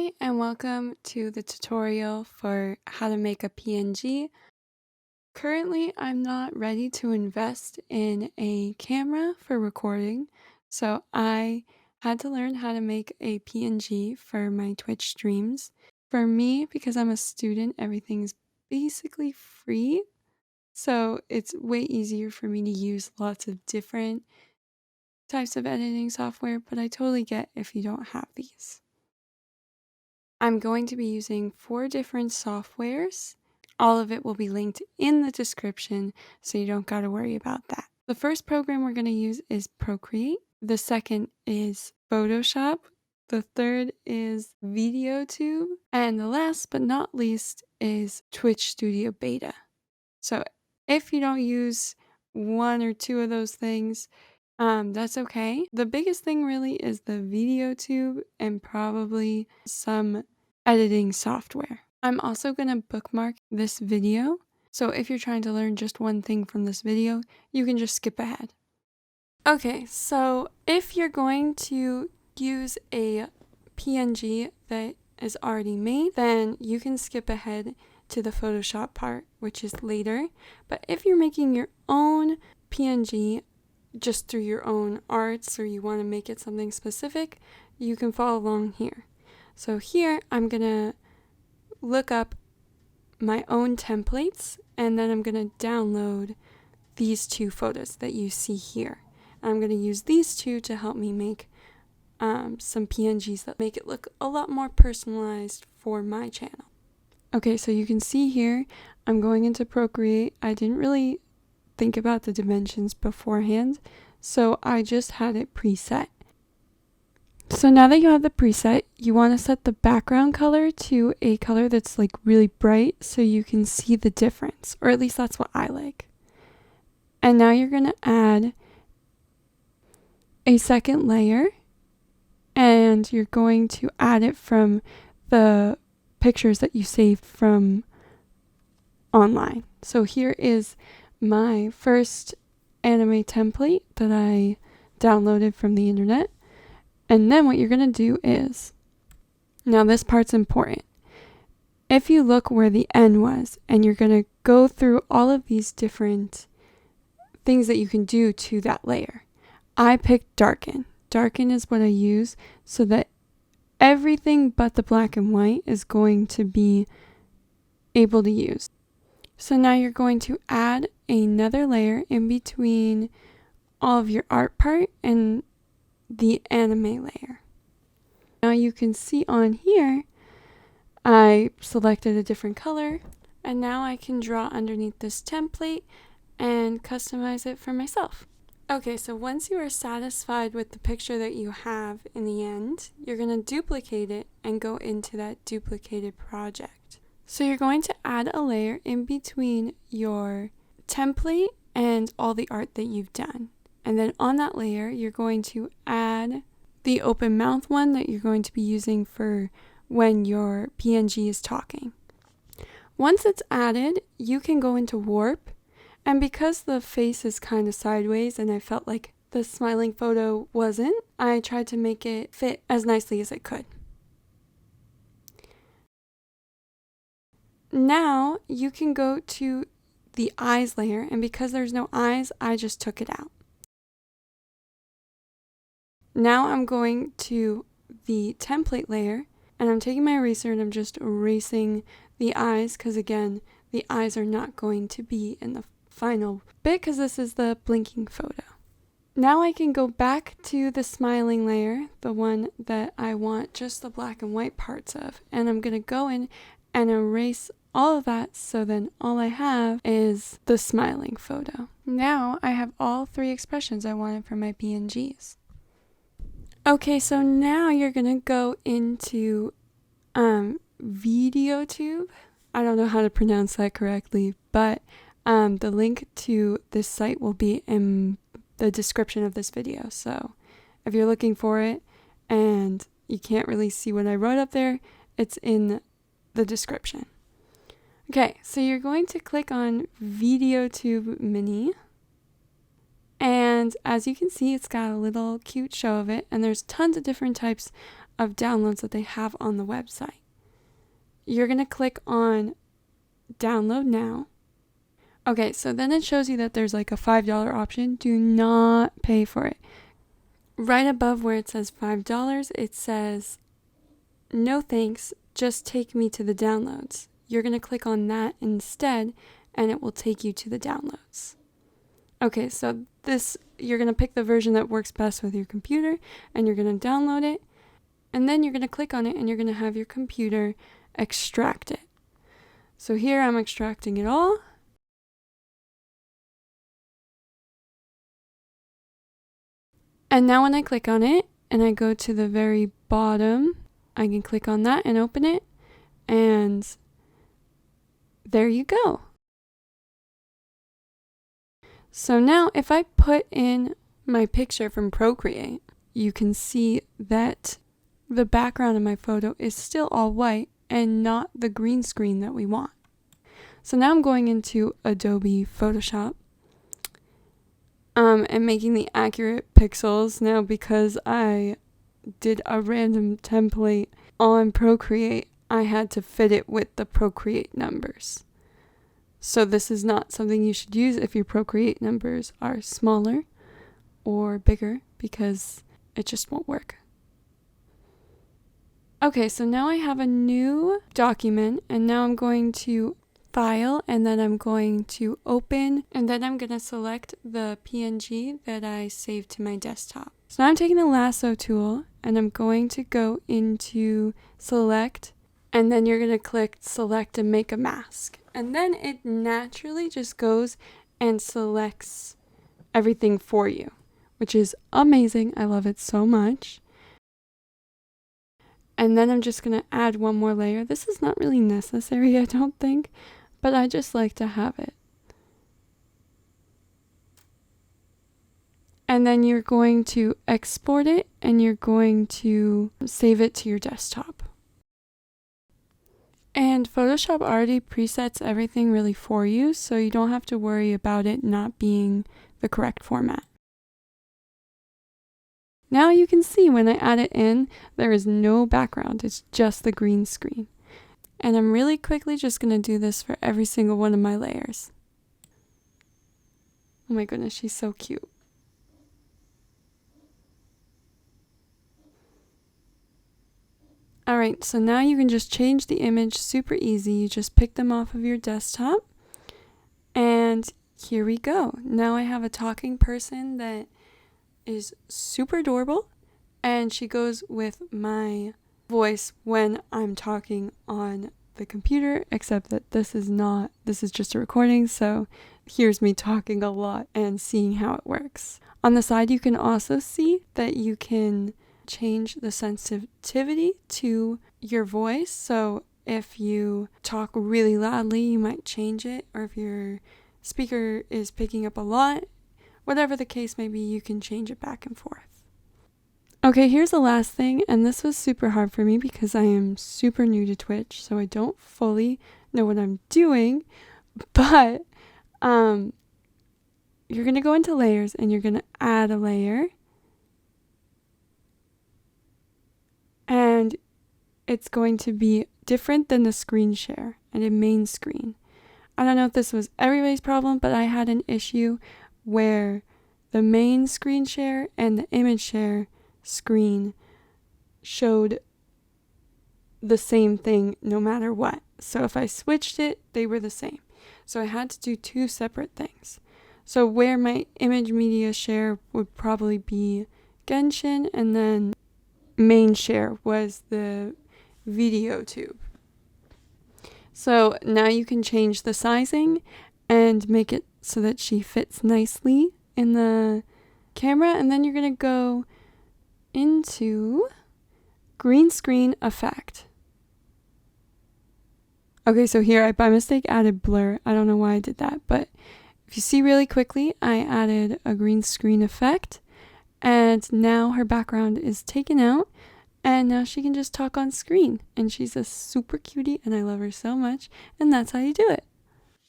Hi and welcome to the tutorial for how to make a PNG. Currently, I'm not ready to invest in a camera for recording, so I had to learn how to make a PNG for my Twitch streams. For me, because I'm a student, everything's basically free, so it's way easier for me to use lots of different types of editing software, but I totally get if you don't have these. I'm going to be using 4 different softwares. All of it will be linked in the description, so you don't gotta worry about that. The first program we're gonna use is Procreate. The second is Photoshop. The third is veadotube. And the last but not least is Twitch Studio Beta. So if you don't use one or two of those things, that's okay. The biggest thing really is the veadotube and probably some editing software. I'm also going to bookmark this video, so if you're trying to learn just one thing from this video, you can just skip ahead. Okay, so if you're going to use a PNG that is already made, then you can skip ahead to the Photoshop part, which is later. But if you're making your own PNG just through your own arts, or you want to make it something specific, you can follow along here. So here I'm gonna look up my own templates, and then I'm gonna download these 2 photos that you see here. I'm gonna use these 2 to help me make some PNGs that make it look a lot more personalized for my channel. Okay, so you can see here I'm going into Procreate. I didn't really think about the dimensions beforehand, so I just had it preset. So now that you have the preset, you want to set the background color to a color that's like really bright so you can see the difference, or at least that's what I like. And now you're going to add a second layer, and you're going to add it from the pictures that you saved from online. So here is my first anime template that I downloaded from the internet. And then what you're going to do is, now this part's important. If you look where the N was, and you're going to go through all of these different things that you can do to that layer. I picked darken. Darken is what I use so that everything but the black and white is going to be able to use. So now you're going to add another layer in between all of your art part and the anime layer. Now you can see on here, I selected a different color, and now I can draw underneath this template and customize it for myself. Okay, so once you are satisfied with the picture that you have in the end, you're going to duplicate it and go into that duplicated project. So you're going to add a layer in between your template and all the art that you've done. And then on that layer, you're going to add the open mouth one that you're going to be using for when your PNG is talking. Once it's added, you can go into warp. And because the face is kind of sideways and I felt like the smiling photo wasn't, I tried to make it fit as nicely as I could. Now you can go to the eyes layer, and because there's no eyes, I just took it out. Now I'm going to the template layer, and I'm taking my eraser and I'm just erasing the eyes, because again, the eyes are not going to be in the final bit because this is the blinking photo. Now I can go back to the smiling layer, the one that I want just the black and white parts of, and I'm going to go in and erase all of that, so then all I have is the smiling photo. Now I have all 3 expressions I wanted for my PNGs. Okay, so now you're going to go into veadotube. I don't know how to pronounce that correctly, but the link to this site will be in the description of this video. So if you're looking for it and you can't really see what I wrote up there, it's in the description. Okay, so you're going to click on veadotube mini. And as you can see, it's got a little cute show of it, and there's tons of different types of downloads that they have on the website. You're going to click on download now. Okay, so then it shows you that there's like a $5 option. Do not pay for it. Right above where it says $5, it says, no thanks, just take me to the downloads. You're going to click on that instead, and it will take you to the downloads. Okay, so you're going to pick the version that works best with your computer, and you're going to download it, and then you're going to click on it, and you're going to have your computer extract it. So here I'm extracting it all. And now when I click on it and I go to the very bottom, I can click on that and open it. And there you go. So now if I put in my picture from Procreate, you can see that the background of my photo is still all white and not the green screen that we want. So now I'm going into Adobe Photoshop. And making the accurate pixels now because I did a random template on Procreate. I had to fit it with the Procreate numbers. So this is not something you should use if your Procreate numbers are smaller or bigger because it just won't work. Okay, so now I have a new document and now I'm going to File, and then I'm going to open, and then I'm going to select the PNG that I saved to my desktop. So now I'm taking the lasso tool and I'm going to go into select, and then you're going to click select and make a mask. And then it naturally just goes and selects everything for you, which is amazing. I love it so much. And then I'm just going to add one more layer. This is not really necessary, I don't think, but I just like to have it. And then you're going to export it and you're going to save it to your desktop. And Photoshop already presets everything really for you, so you don't have to worry about it not being the correct format. Now you can see when I add it in, there is no background, it's just the green screen. And I'm really quickly just going to do this for every single one of my layers. Oh my goodness, she's so cute. Alright, so now you can just change the image super easy. You just pick them off of your desktop. And here we go. Now I have a talking person that is super adorable. And she goes with my voice when I'm talking on the computer, except that this is just a recording, so here's me talking a lot and seeing how it works. On the side you can also see that you can change the sensitivity to your voice, so if you talk really loudly you might change it, or if your speaker is picking up a lot, whatever the case may be, you can change it back and forth. Okay, here's the last thing, and this was super hard for me because I am super new to Twitch, so I don't fully know what I'm doing, but you're going to go into layers and you're going to add a layer, and it's going to be different than the screen share and a main screen. I don't know if this was everybody's problem, but I had an issue where the main screen share and the image share screen showed the same thing no matter what. So if I switched it, they were the same. So I had to do two separate things. So where my image media share would probably be Genshin, and then main share was the veadotube. So now you can change the sizing and make it so that she fits nicely in the camera, and then you're going to go into green screen effect. Okay, so here I by mistake added blur. I don't know why I did that, but if you see really quickly, I added a green screen effect, and now her background is taken out, and now she can just talk on screen, and she's a super cutie, and I love her so much, and that's how you do it.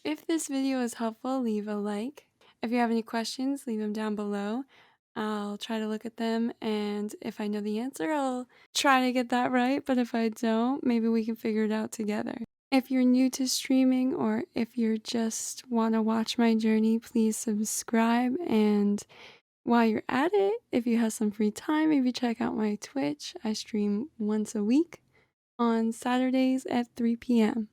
If this video is helpful, leave a like. If you have any questions, leave them down below. I'll try to look at them, and if I know the answer, I'll try to get that right, but if I don't, maybe we can figure it out together. If you're new to streaming or if you're just want to watch my journey, please subscribe. And while you're at it, if you have some free time, maybe check out my Twitch. I stream once a week on Saturdays at 3 p.m.